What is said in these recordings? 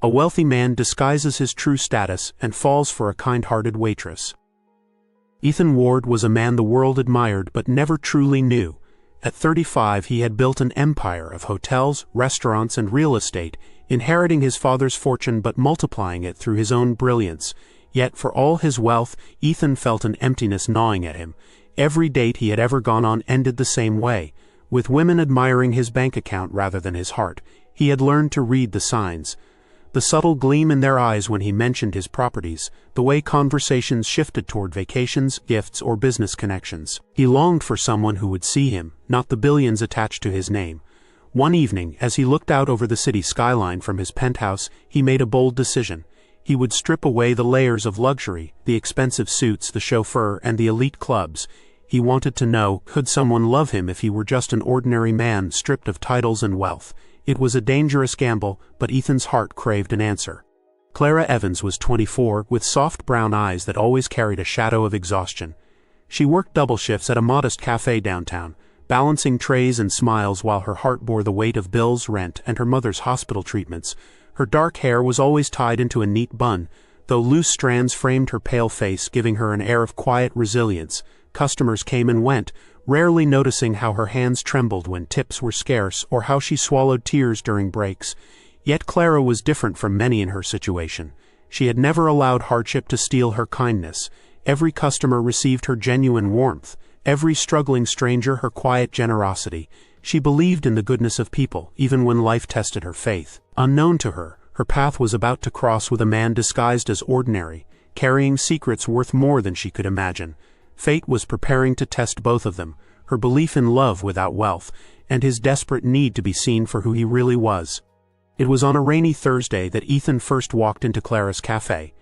A wealthy man disguises his true status and falls for a kind-hearted waitress. Ethan Ward was a man the world admired but never truly knew. At 35 he had built an empire of hotels, restaurants, and real estate, inheriting his father's fortune but multiplying it through his own brilliance. Yet for all his wealth, Ethan felt an emptiness gnawing at him. Every date he had ever gone on ended the same way, with women admiring his bank account rather than his heart. He had learned to read the signs. The subtle gleam in their eyes when he mentioned his properties, the way conversations shifted toward vacations, gifts, or business connections. He longed for someone who would see him, not the billions attached to his name. One evening, as he looked out over the city skyline from his penthouse, he made a bold decision. He would strip away the layers of luxury, the expensive suits, the chauffeur, and the elite clubs. He wanted to know, could someone love him if he were just an ordinary man stripped of titles and wealth? It was a dangerous gamble, but Ethan's heart craved an answer. Clara Evans was 24, with soft brown eyes that always carried a shadow of exhaustion. She worked double shifts at a modest cafe downtown, balancing trays and smiles while her heart bore the weight of bills, rent, and her mother's hospital treatments. Her dark hair was always tied into a neat bun, though loose strands framed her pale face, giving her an air of quiet resilience. Customers came and went, rarely noticing how her hands trembled when tips were scarce or how she swallowed tears during breaks. Yet Clara was different from many in her situation. She had never allowed hardship to steal her kindness. Every customer received her genuine warmth, every struggling stranger her quiet generosity. She believed in the goodness of people, even when life tested her faith. Unknown to her, her path was about to cross with a man disguised as ordinary, carrying secrets worth more than she could imagine. Fate was preparing to test both of them, her belief in love without wealth, and his desperate need to be seen for who he really was. It was on a rainy Thursday that Ethan first walked into Clara's cafe.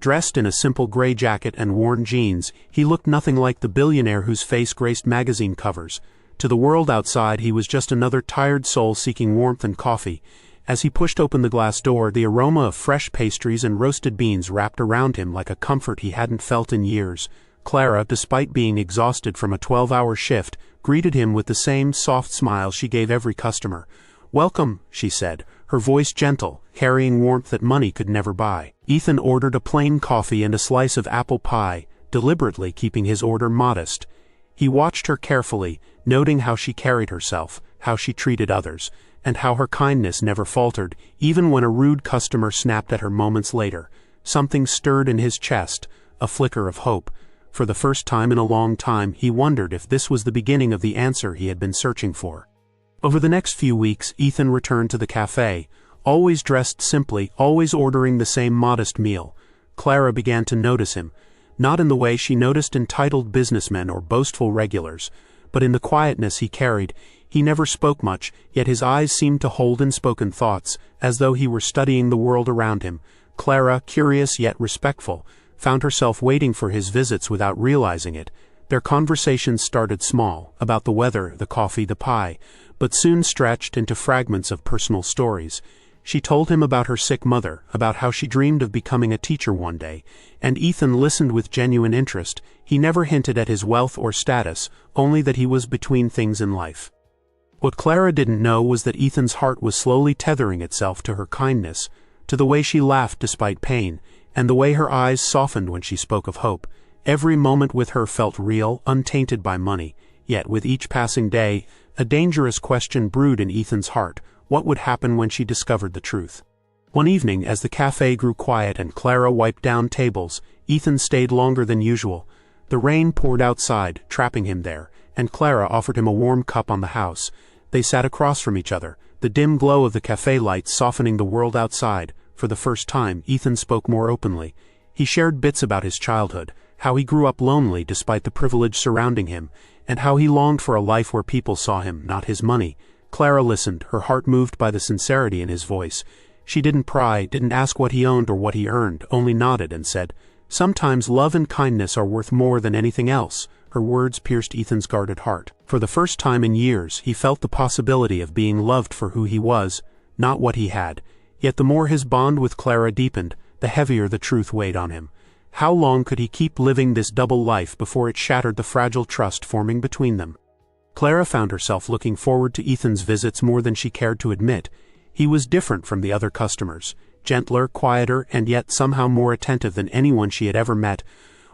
Dressed in a simple gray jacket and worn jeans, he looked nothing like the billionaire whose face graced magazine covers. To the world outside, he was just another tired soul seeking warmth and coffee. As he pushed open the glass door, the aroma of fresh pastries and roasted beans wrapped around him like a comfort he hadn't felt in years. Clara, despite being exhausted from a 12-hour shift, greeted him with the same soft smile she gave every customer. "Welcome," she said, her voice gentle, carrying warmth that money could never buy. Ethan ordered a plain coffee and a slice of apple pie, deliberately keeping his order modest. He watched her carefully, noting how she carried herself, how she treated others, and how her kindness never faltered, even when a rude customer snapped at her moments later. Something stirred in his chest, a flicker of hope. For the first time in a long time, he wondered if this was the beginning of the answer he had been searching for. Over the next few weeks, Ethan returned to the cafe, always dressed simply, always ordering the same modest meal. Clara began to notice him, not in the way she noticed entitled businessmen or boastful regulars, but in the quietness he carried. He never spoke much, yet his eyes seemed to hold unspoken thoughts, as though he were studying the world around him. Clara, curious yet respectful, found herself waiting for his visits without realizing it. Their conversations started small, about the weather, the coffee, the pie, but soon stretched into fragments of personal stories. She told him about her sick mother, about how she dreamed of becoming a teacher one day, and Ethan listened with genuine interest. He never hinted at his wealth or status, only that he was between things in life. What Clara didn't know was that Ethan's heart was slowly tethering itself to her kindness, to the way she laughed despite pain, and the way her eyes softened when she spoke of hope. Every moment with her felt real, untainted by money. Yet with each passing day, a dangerous question brewed in Ethan's heart. What would happen when she discovered the truth? One evening, as the cafe grew quiet and Clara wiped down tables, Ethan stayed longer than usual. The rain poured outside, trapping him there, and Clara offered him a warm cup on the house. They sat across from each other, the dim glow of the cafe lights softening the world outside. For the first time, Ethan spoke more openly. He shared bits about his childhood, how he grew up lonely despite the privilege surrounding him, and how he longed for a life where people saw him, not his money. Clara listened, her heart moved by the sincerity in his voice. She didn't pry, didn't ask what he owned or what he earned, only nodded and said, "Sometimes love and kindness are worth more than anything else." Her words pierced Ethan's guarded heart. For the first time in years, he felt the possibility of being loved for who he was, not what he had. Yet the more his bond with Clara deepened, the heavier the truth weighed on him. How long could he keep living this double life before it shattered the fragile trust forming between them? Clara found herself looking forward to Ethan's visits more than she cared to admit. He was different from the other customers. gentler, quieter, and yet somehow more attentive than anyone she had ever met.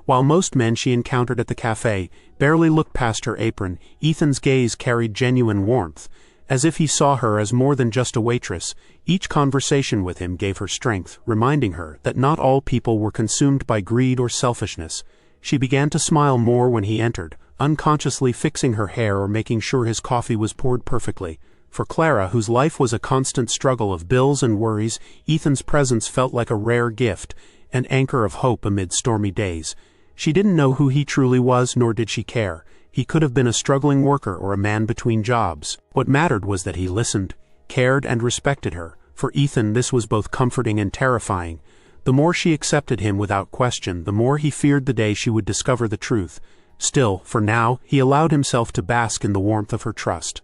While most men she encountered at the cafe barely looked past her apron, Ethan's gaze carried genuine warmth. As if he saw her as more than just a waitress, each conversation with him gave her strength, reminding her that not all people were consumed by greed or selfishness. She began to smile more when he entered, unconsciously fixing her hair or making sure his coffee was poured perfectly. For Clara, whose life was a constant struggle of bills and worries, Ethan's presence felt like a rare gift, an anchor of hope amid stormy days. She didn't know who he truly was, nor did she care. He could have been a struggling worker or a man between jobs. What mattered was that he listened, cared, and respected her. For Ethan, this was both comforting and terrifying. The more she accepted him without question, the more he feared the day she would discover the truth. Still, for now, he allowed himself to bask in the warmth of her trust.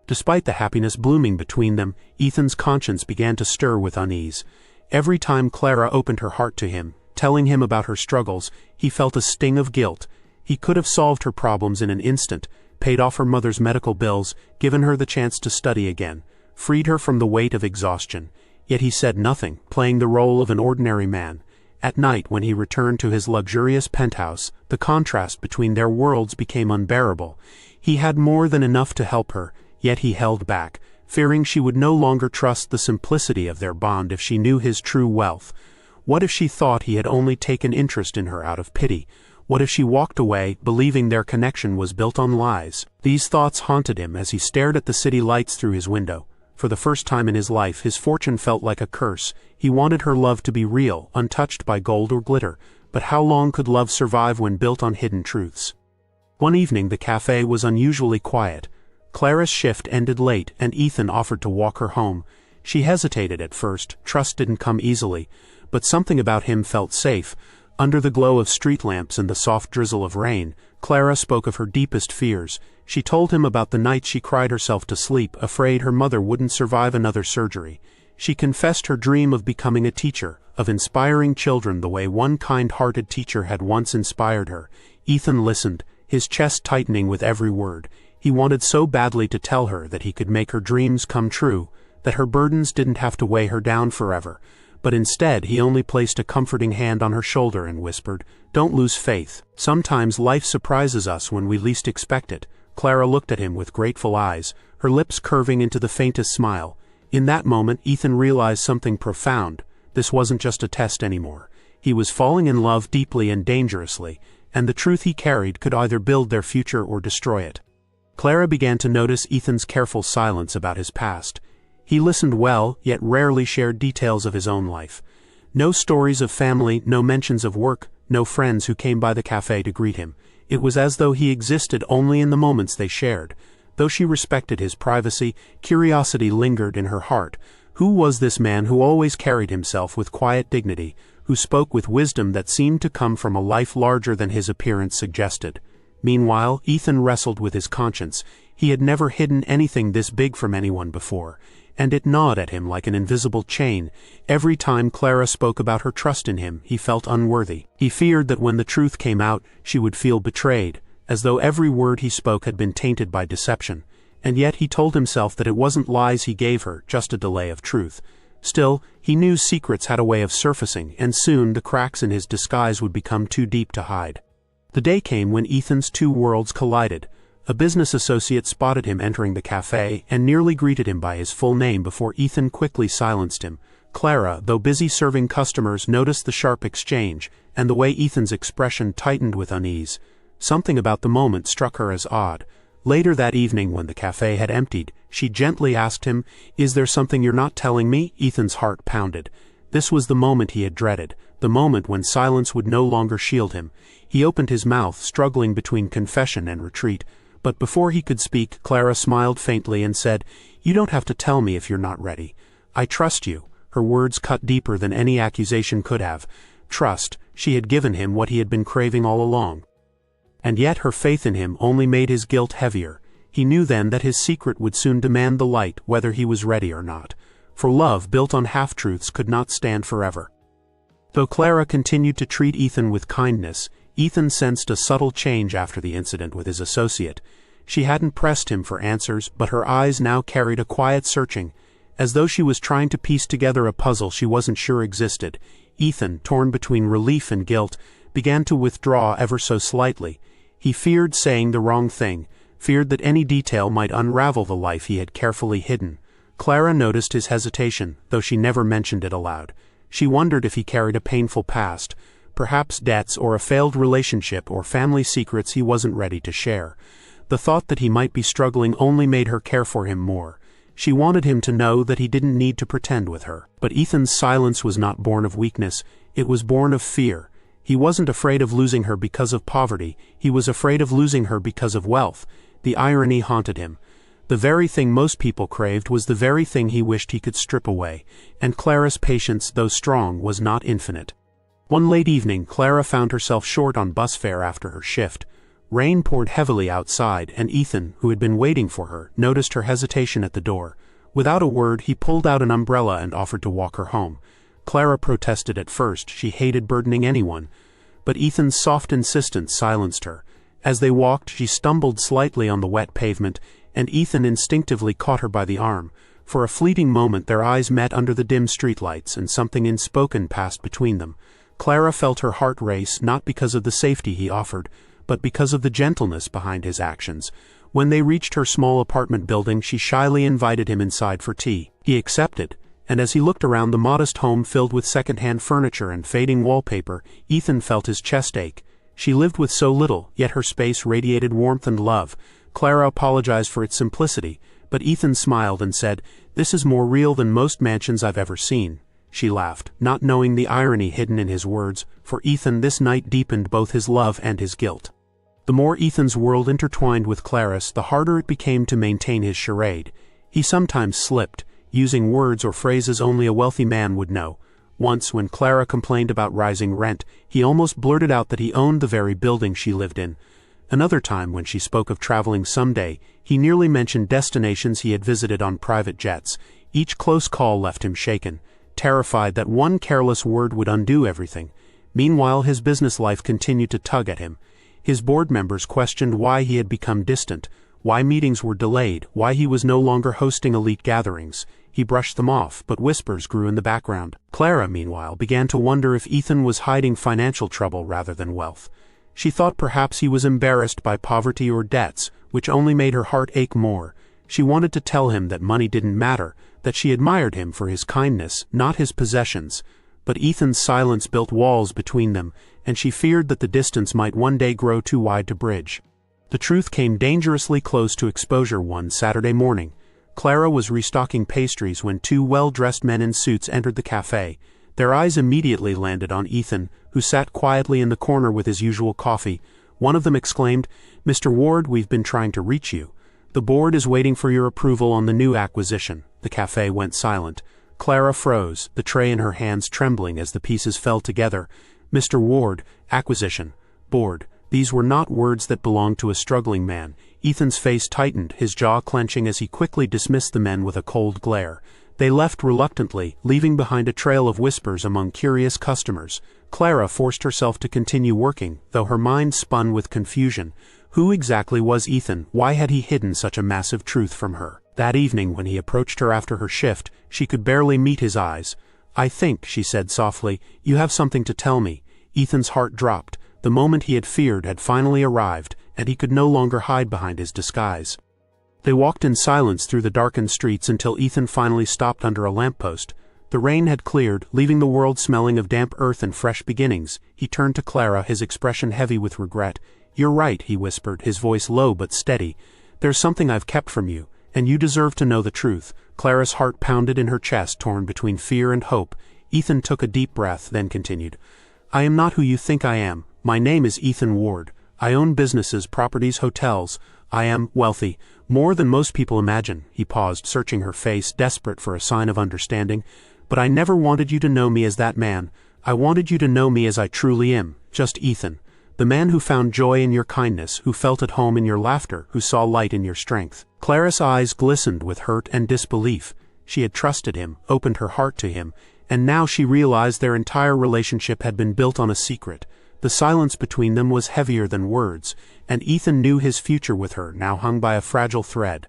Despite the happiness blooming between them, Ethan's conscience began to stir with unease. Every time Clara opened her heart to him, telling him about her struggles, he felt a sting of guilt. He could have solved her problems in an instant, paid off her mother's medical bills, given her the chance to study again, freed her from the weight of exhaustion. Yet he said nothing, playing the role of an ordinary man. At night, when he returned to his luxurious penthouse, the contrast between their worlds became unbearable. He had more than enough to help her, yet he held back, fearing she would no longer trust the simplicity of their bond if she knew his true wealth. What if she thought he had only taken interest in her out of pity? What if she walked away, believing their connection was built on lies? These thoughts haunted him as he stared at the city lights through his window. For the first time in his life, his fortune felt like a curse. He wanted her love to be real, untouched by gold or glitter. But how long could love survive when built on hidden truths? One evening, the cafe was unusually quiet. Clara's shift ended late, and Ethan offered to walk her home. She hesitated at first. Trust didn't come easily. But something about him felt safe. Under the glow of street lamps and the soft drizzle of rain, Clara spoke of her deepest fears. She told him about the nights she cried herself to sleep, afraid her mother wouldn't survive another surgery. She confessed her dream of becoming a teacher, of inspiring children the way one kind-hearted teacher had once inspired her. Ethan listened, his chest tightening with every word. He wanted so badly to tell her that he could make her dreams come true, that her burdens didn't have to weigh her down forever. But instead, he only placed a comforting hand on her shoulder and whispered, "Don't lose faith. Sometimes life surprises us when we least expect it." Clara looked at him with grateful eyes, her lips curving into the faintest smile. In that moment, Ethan realized something profound. This wasn't just a test anymore. He was falling in love deeply and dangerously, and the truth he carried could either build their future or destroy it. Clara began to notice Ethan's careful silence about his past. He listened well, yet rarely shared details of his own life. No stories of family, no mentions of work, no friends who came by the cafe to greet him. It was as though he existed only in the moments they shared. Though she respected his privacy, curiosity lingered in her heart. Who was this man who always carried himself with quiet dignity, who spoke with wisdom that seemed to come from a life larger than his appearance suggested? Meanwhile, Ethan wrestled with his conscience. He had never hidden anything this big from anyone before, and it gnawed at him like an invisible chain. Every time Clara spoke about her trust in him, he felt unworthy. He feared that when the truth came out, she would feel betrayed, as though every word he spoke had been tainted by deception. And yet he told himself that it wasn't lies he gave her, just a delay of truth. Still, he knew secrets had a way of surfacing, and soon the cracks in his disguise would become too deep to hide. The day came when Ethan's two worlds collided. A business associate spotted him entering the cafe and nearly greeted him by his full name before Ethan quickly silenced him. Clara, though busy serving customers, noticed the sharp exchange, and the way Ethan's expression tightened with unease. Something about the moment struck her as odd. Later that evening, when the cafe had emptied, she gently asked him, "Is there something you're not telling me?" Ethan's heart pounded. This was the moment he had dreaded, the moment when silence would no longer shield him. He opened his mouth, struggling between confession and retreat. But before he could speak, Clara smiled faintly and said, "You don't have to tell me if you're not ready. I trust you." Her words cut deeper than any accusation could have. Trust. She had given him what he had been craving all along. And yet her faith in him only made his guilt heavier. He knew then that his secret would soon demand the light, whether he was ready or not. For love built on half-truths could not stand forever. Though Clara continued to treat Ethan with kindness, Ethan sensed a subtle change after the incident with his associate. She hadn't pressed him for answers, but her eyes now carried a quiet searching. as though she was trying to piece together a puzzle she wasn't sure existed. Ethan, torn between relief and guilt, began to withdraw ever so slightly. He feared saying the wrong thing, feared that any detail might unravel the life he had carefully hidden. Clara noticed his hesitation, though she never mentioned it aloud. She wondered if he carried a painful past, perhaps debts or a failed relationship or family secrets he wasn't ready to share. The thought that he might be struggling only made her care for him more. She wanted him to know that he didn't need to pretend with her. But Ethan's silence was not born of weakness, it was born of fear. He wasn't afraid of losing her because of poverty, he was afraid of losing her because of wealth. The irony haunted him. The very thing most people craved was the very thing he wished he could strip away, and Clara's patience, though strong, was not infinite. One late evening, Clara found herself short on bus fare after her shift. Rain poured heavily outside, and Ethan, who had been waiting for her, noticed her hesitation at the door. Without a word, he pulled out an umbrella and offered to walk her home. Clara protested at first, she hated burdening anyone. But Ethan's soft insistence silenced her. As they walked, she stumbled slightly on the wet pavement, and Ethan instinctively caught her by the arm. For a fleeting moment their eyes met under the dim streetlights, and something unspoken passed between them. Clara felt her heart race, not because of the safety he offered, but because of the gentleness behind his actions. When they reached her small apartment building, she shyly invited him inside for tea. He accepted, and as he looked around the modest home filled with second-hand furniture and fading wallpaper, Ethan felt his chest ache. She lived with so little, yet her space radiated warmth and love. Clara apologized for its simplicity, but Ethan smiled and said, "This is more real than most mansions I've ever seen." She laughed, not knowing the irony hidden in his words. For Ethan, this night deepened both his love and his guilt. The more Ethan's world intertwined with Clara's, the harder it became to maintain his charade. He sometimes slipped, using words or phrases only a wealthy man would know. Once, when Clara complained about rising rent, he almost blurted out that he owned the very building she lived in. Another time, when she spoke of traveling someday, he nearly mentioned destinations he had visited on private jets. Each close call left him shaken, terrified that one careless word would undo everything. Meanwhile, his business life continued to tug at him. His board members questioned why he had become distant, why meetings were delayed, why he was no longer hosting elite gatherings. He brushed them off, but whispers grew in the background. Clara, meanwhile, began to wonder if Ethan was hiding financial trouble rather than wealth. She thought perhaps he was embarrassed by poverty or debts, which only made her heart ache more. She wanted to tell him that money didn't matter, that she admired him for his kindness, not his possessions. But Ethan's silence built walls between them, and she feared that the distance might one day grow too wide to bridge. The truth came dangerously close to exposure one Saturday morning. Clara was restocking pastries when two well-dressed men in suits entered the cafe. Their eyes immediately landed on Ethan, who sat quietly in the corner with his usual coffee. One of them exclaimed, "Mr. Ward, we've been trying to reach you. The board is waiting for your approval on the new acquisition." The cafe went silent. Clara froze, the tray in her hands trembling as the pieces fell together. "Mr. Ward, acquisition, board." These were not words that belonged to a struggling man. Ethan's face tightened, his jaw clenching as he quickly dismissed the men with a cold glare. They left reluctantly, leaving behind a trail of whispers among curious customers. Clara forced herself to continue working, though her mind spun with confusion. Who exactly was Ethan? Why had he hidden such a massive truth from her? That evening, when he approached her after her shift, she could barely meet his eyes. "I think," she said softly, "you have something to tell me." Ethan's heart dropped. The moment he had feared had finally arrived, and he could no longer hide behind his disguise. They walked in silence through the darkened streets until Ethan finally stopped under a lamppost. The rain had cleared, leaving the world smelling of damp earth and fresh beginnings. He turned to Clara, his expression heavy with regret. "You're right," he whispered, his voice low but steady. "There's something I've kept from you, and you deserve to know the truth." Clara's heart pounded in her chest, torn between fear and hope. Ethan took a deep breath, then continued, "I am not who you think I am. My name is Ethan Ward. I own businesses, properties, hotels. I am wealthy, more than most people imagine." He paused, searching her face, desperate for a sign of understanding. "But I never wanted you to know me as that man. I wanted you to know me as I truly am, just Ethan. The man who found joy in your kindness, who felt at home in your laughter, who saw light in your strength." Clara's eyes glistened with hurt and disbelief. She had trusted him, opened her heart to him, and now she realized their entire relationship had been built on a secret. The silence between them was heavier than words, and Ethan knew his future with her now hung by a fragile thread.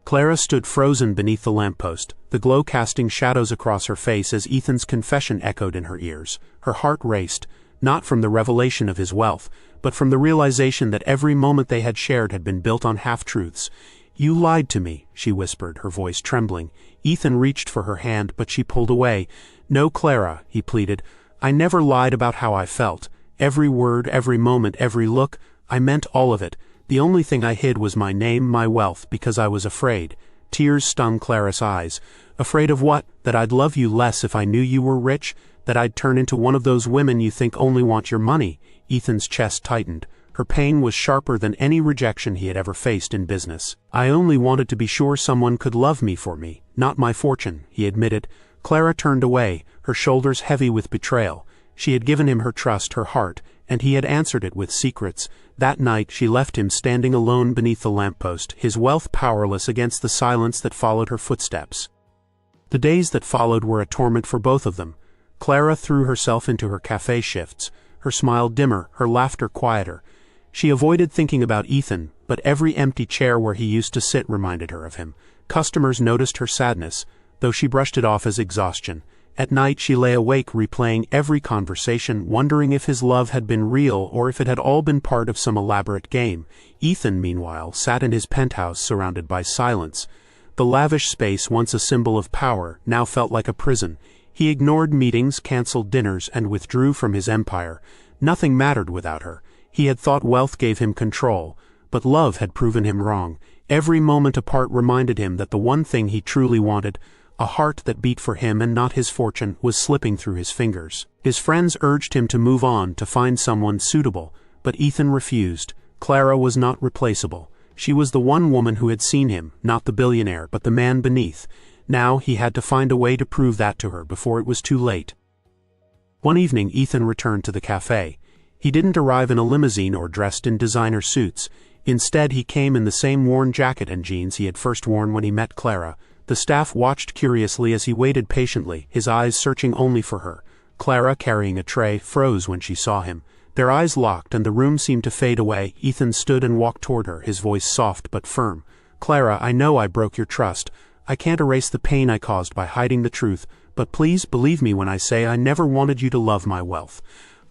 Clara stood frozen beneath the lamppost, the glow casting shadows across her face as Ethan's confession echoed in her ears. Her heart raced, not from the revelation of his wealth, but from the realization that every moment they had shared had been built on half-truths. "You lied to me," she whispered, her voice trembling. Ethan reached for her hand, but she pulled away. "No, Clara," he pleaded. "I never lied about how I felt. Every word, every moment, every look, I meant all of it. The only thing I hid was my name, my wealth, because I was afraid." Tears stung Clara's eyes. "Afraid of what? That I'd love you less if I knew you were rich? That I'd turn into one of those women you think only want your money?" Ethan's chest tightened. Her pain was sharper than any rejection he had ever faced in business. "I only wanted to be sure someone could love me for me, not my fortune," he admitted. Clara turned away, her shoulders heavy with betrayal. She had given him her trust, her heart, and he had answered it with secrets. That night she left him standing alone beneath the lamppost, his wealth powerless against the silence that followed her footsteps. The days that followed were a torment for both of them. Clara threw herself into her cafe shifts, her smile dimmer, her laughter quieter. She avoided thinking about Ethan, but every empty chair where he used to sit reminded her of him. Customers noticed her sadness, though she brushed it off as exhaustion. At night she lay awake replaying every conversation, wondering if his love had been real or if it had all been part of some elaborate game. Ethan, meanwhile, sat in his penthouse surrounded by silence. The lavish space, once a symbol of power, now felt like a prison. He ignored meetings, canceled dinners, and withdrew from his empire. Nothing mattered without her. He had thought wealth gave him control, but love had proven him wrong. Every moment apart reminded him that the one thing he truly wanted, a heart that beat for him and not his fortune, was slipping through his fingers. His friends urged him to move on, to find someone suitable, but Ethan refused. Clara was not replaceable. She was the one woman who had seen him, not the billionaire, but the man beneath. Now he had to find a way to prove that to her before it was too late. One evening Ethan returned to the cafe. He didn't arrive in a limousine or dressed in designer suits. Instead, he came in the same worn jacket and jeans he had first worn when he met Clara. The staff watched curiously as he waited patiently, his eyes searching only for her. Clara, carrying a tray, froze when she saw him. Their eyes locked and the room seemed to fade away. Ethan stood and walked toward her, his voice soft but firm. "Clara, I know I broke your trust. I can't erase the pain I caused by hiding the truth, but please believe me when I say I never wanted you to love my wealth.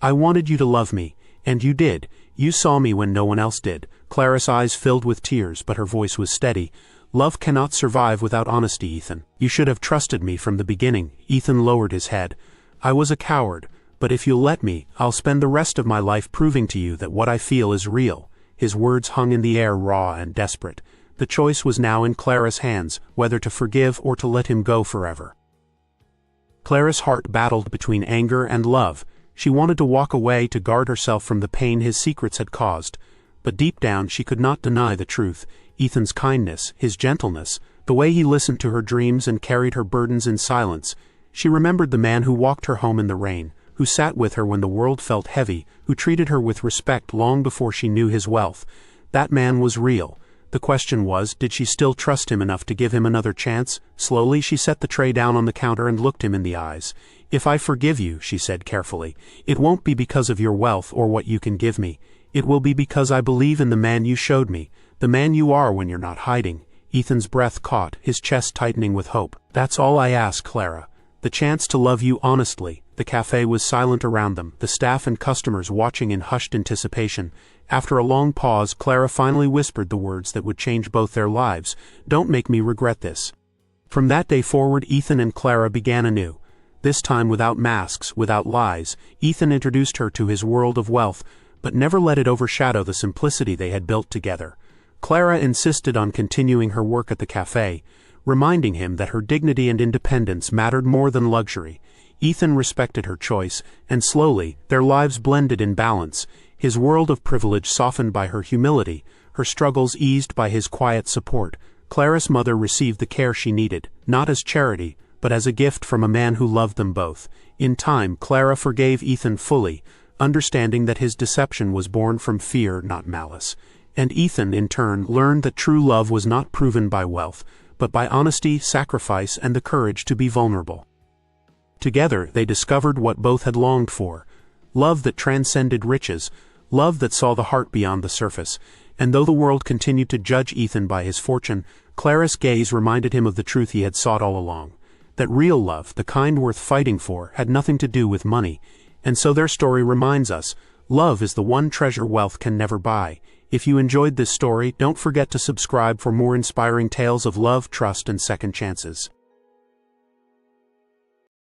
I wanted you to love me, and you did. You saw me when no one else did." Clara's eyes filled with tears, but her voice was steady. "Love cannot survive without honesty, Ethan. You should have trusted me from the beginning." Ethan lowered his head. "I was a coward, but if you'll let me, I'll spend the rest of my life proving to you that what I feel is real." His words hung in the air, raw and desperate. The choice was now in Clara's hands, whether to forgive or to let him go forever. Clara's heart battled between anger and love. She wanted to walk away, to guard herself from the pain his secrets had caused. But deep down she could not deny the truth. Ethan's kindness, his gentleness, the way he listened to her dreams and carried her burdens in silence. She remembered the man who walked her home in the rain, who sat with her when the world felt heavy, who treated her with respect long before she knew his wealth. That man was real. The question was, did she still trust him enough to give him another chance? Slowly she set the tray down on the counter and looked him in the eyes. "If I forgive you," she said carefully, "it won't be because of your wealth or what you can give me. It will be because I believe in the man you showed me, the man you are when you're not hiding." Ethan's breath caught, his chest tightening with hope. "That's all I ask, Clara. The chance to love you honestly." The cafe was silent around them, the staff and customers watching in hushed anticipation. After a long pause, Clara finally whispered the words that would change both their lives. "Don't make me regret this." From that day forward, Ethan and Clara began anew. This time without masks, without lies. Ethan introduced her to his world of wealth, but never let it overshadow the simplicity they had built together. Clara insisted on continuing her work at the cafe, reminding him that her dignity and independence mattered more than luxury. Ethan respected her choice, and slowly, their lives blended in balance, his world of privilege softened by her humility, her struggles eased by his quiet support. Clara's mother received the care she needed, not as charity, but as a gift from a man who loved them both. In time, Clara forgave Ethan fully, understanding that his deception was born from fear, not malice. And Ethan, in turn, learned that true love was not proven by wealth, but by honesty, sacrifice, and the courage to be vulnerable. Together, they discovered what both had longed for: love that transcended riches, love that saw the heart beyond the surface. And though the world continued to judge Ethan by his fortune, Clara's gaze reminded him of the truth he had sought all along, that real love, the kind worth fighting for, had nothing to do with money, and so their story reminds us, love is the one treasure wealth can never buy. If you enjoyed this story, don't forget to subscribe for more inspiring tales of love, trust, and second chances.